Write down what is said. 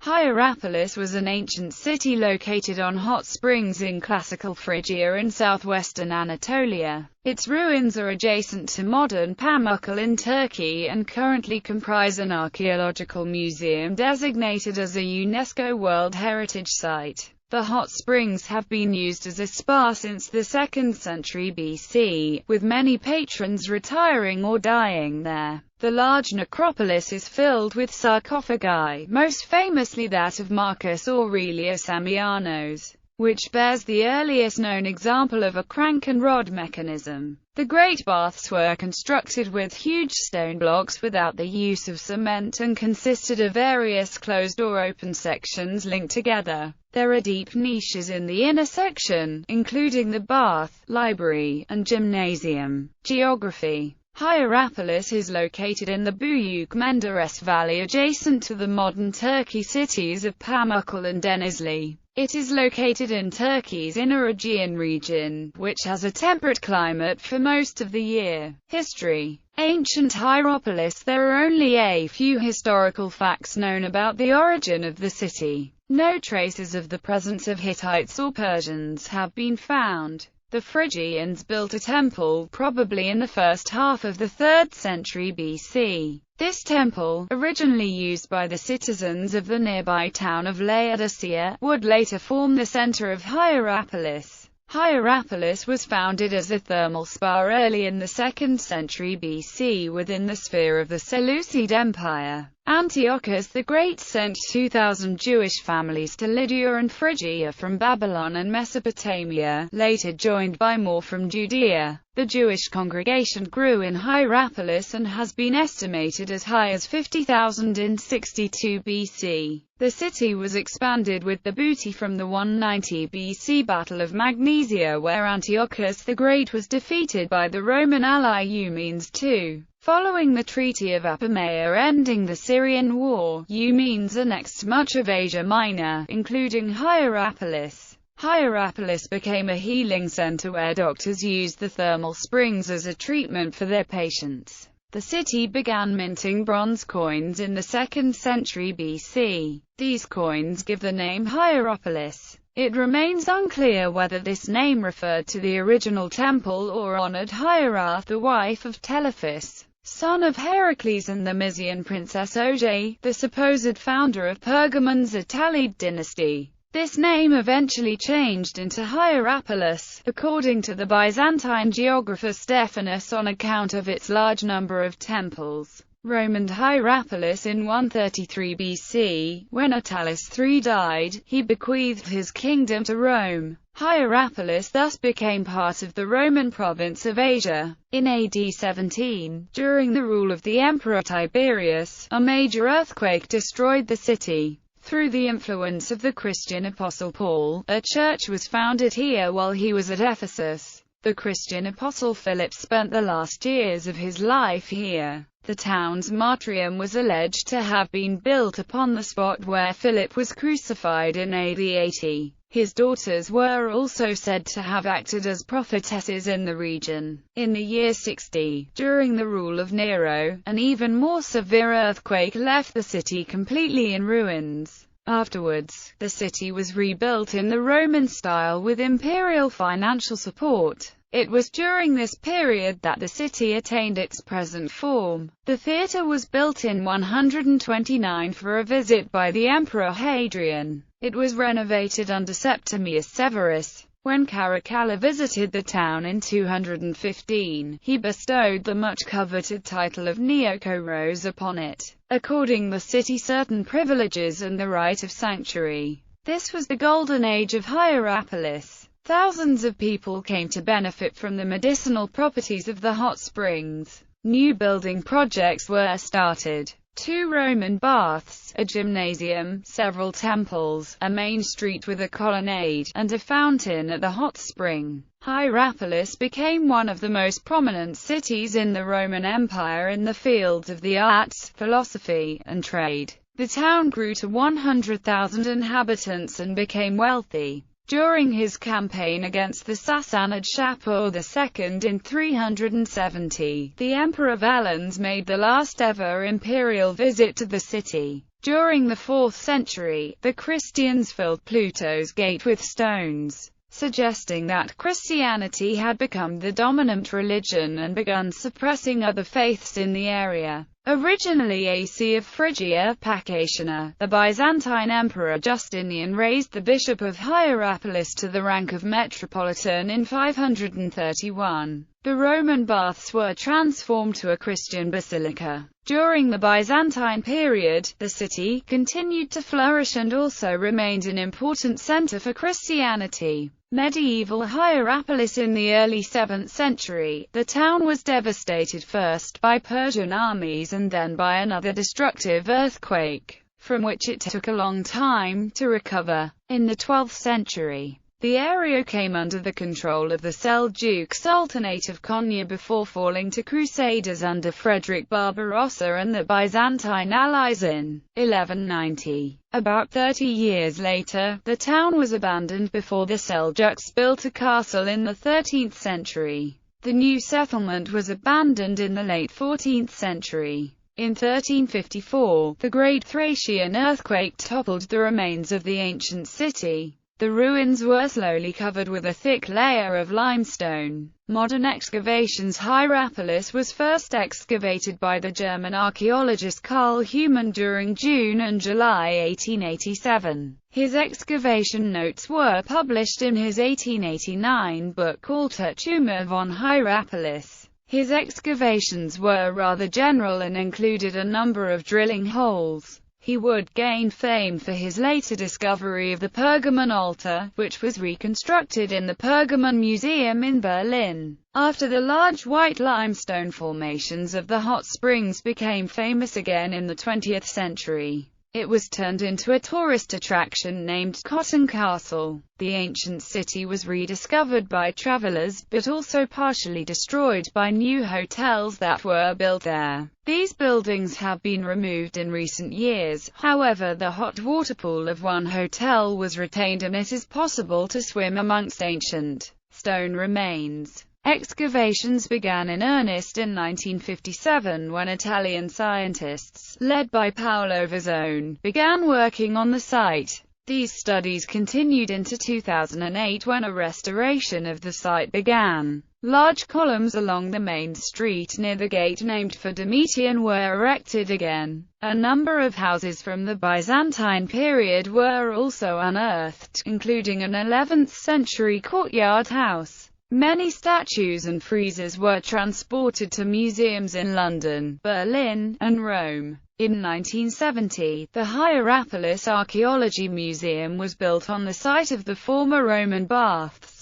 Hierapolis was an ancient city located on hot springs in classical Phrygia in southwestern Anatolia. Its ruins are adjacent to modern Pamukkale in Turkey and currently comprise an archaeological museum designated as a UNESCO World Heritage Site. The hot springs have been used as a spa since the 2nd century BC, with many patrons retiring or dying there. The large necropolis is filled with sarcophagi, most famously that of Marcus Aurelius Ammianus, which bears the earliest known example of a crank and rod mechanism. The great baths were constructed with huge stone blocks without the use of cement and consisted of various closed or open sections linked together. There are deep niches in the inner section, including the bath, library, and gymnasium. Geography. Hierapolis is located in the Büyük Menderes Valley adjacent to the modern Turkey cities of Pamukkale and Denizli. It is located in Turkey's inner Aegean region, which has a temperate climate for most of the year. History. Ancient Hierapolis. There are only a few historical facts known about the origin of the city. No traces of the presence of Hittites or Persians have been found. The Phrygians built a temple, probably in the first half of the 3rd century BC. This temple, originally used by the citizens of the nearby town of Laodicea, would later form the center of Hierapolis. Hierapolis was founded as a thermal spa early in the 2nd century BC within the sphere of the Seleucid Empire. Antiochus the Great sent 2,000 Jewish families to Lydia and Phrygia from Babylon and Mesopotamia, later joined by more from Judea. The Jewish congregation grew in Hierapolis and has been estimated as high as 50,000 in 62 BC. The city was expanded with the booty from the 190 BC Battle of Magnesia, where Antiochus the Great was defeated by the Roman ally Eumenes II. Following the Treaty of Apamea ending the Syrian War, Eumenes annexed much of Asia Minor, including Hierapolis. Hierapolis became a healing center where doctors used the thermal springs as a treatment for their patients. The city began minting bronze coins in the 2nd century BC. These coins give the name Hierapolis. It remains unclear whether this name referred to the original temple or honored Hiera, the wife of Telephus, son of Heracles, and the Mysian princess Oge, the supposed founder of Pergamon's Attalid dynasty. This name eventually changed into Hierapolis, according to the Byzantine geographer Stephanus, on account of its large number of temples. Roman Hierapolis in 133 BC, when Attalus III died, he bequeathed his kingdom to Rome. Hierapolis thus became part of the Roman province of Asia. In AD 17, during the rule of the Emperor Tiberius, a major earthquake destroyed the city. Through the influence of the Christian apostle Paul, a church was founded here while he was at Ephesus. The Christian apostle Philip spent the last years of his life here. The town's martyrium was alleged to have been built upon the spot where Philip was crucified in AD 80. His daughters were also said to have acted as prophetesses in the region. In the year 60, during the rule of Nero, an even more severe earthquake left the city completely in ruins. Afterwards, the city was rebuilt in the Roman style with imperial financial support. It was during this period that the city attained its present form. The theatre was built in 129 for a visit by the Emperor Hadrian. It was renovated under Septimius Severus. When Caracalla visited the town in 215, he bestowed the much-coveted title of Neokoros upon it, according the city certain privileges and the right of sanctuary. This was the golden age of Hierapolis. Thousands of people came to benefit from the medicinal properties of the hot springs. New building projects were started. 2 Roman baths, a gymnasium, several temples, a main street with a colonnade, and a fountain at the hot spring. Hierapolis became one of the most prominent cities in the Roman Empire in the fields of the arts, philosophy, and trade. The town grew to 100,000 inhabitants and became wealthy. During his campaign against the Sassanid Shapur II in 370, the Emperor Valens made the last ever imperial visit to the city. During the 4th century, the Christians filled Pluto's gate with stones, suggesting that Christianity had become the dominant religion and begun suppressing other faiths in the area. Originally a see of Phrygia Pacatiana, the Byzantine Emperor Justinian raised the Bishop of Hierapolis to the rank of Metropolitan in 531. The Roman baths were transformed to a Christian basilica. During the Byzantine period, the city continued to flourish and also remained an important center for Christianity. Medieval Hierapolis. In the early 7th century, the town was devastated first by Persian armies and then by another destructive earthquake, from which it took a long time to recover. In the 12th century, the area came under the control of the Seljuk Sultanate of Konya before falling to Crusaders under Frederick Barbarossa and the Byzantine allies in 1190. About 30 years later, the town was abandoned before the Seljuks built a castle in the 13th century. The new settlement was abandoned in the late 14th century. In 1354, the Great Thracian earthquake toppled the remains of the ancient city. The ruins were slowly covered with a thick layer of limestone. Modern excavations. Hierapolis was first excavated by the German archaeologist Karl Humann during June and July 1887. His excavation notes were published in his 1889 book Altertümer von Hierapolis. His excavations were rather general and included a number of drilling holes. He would gain fame for his later discovery of the Pergamon altar, which was reconstructed in the Pergamon Museum in Berlin. After the large white limestone formations of the hot springs became famous again in the 20th century, it was turned into a tourist attraction named Cotton Castle. The ancient city was rediscovered by travelers, but also partially destroyed by new hotels that were built there. These buildings have been removed in recent years, however the hot water pool of one hotel was retained and it is possible to swim amongst ancient stone remains. Excavations began in earnest in 1957 when Italian scientists, led by Paolo Vazzone, began working on the site. These studies continued into 2008 when a restoration of the site began. Large columns along the main street near the gate named for Domitian were erected again. A number of houses from the Byzantine period were also unearthed, including an 11th century courtyard house. Many statues and friezes were transported to museums in London, Berlin, and Rome. In 1970, the Hierapolis Archaeology Museum was built on the site of the former Roman baths.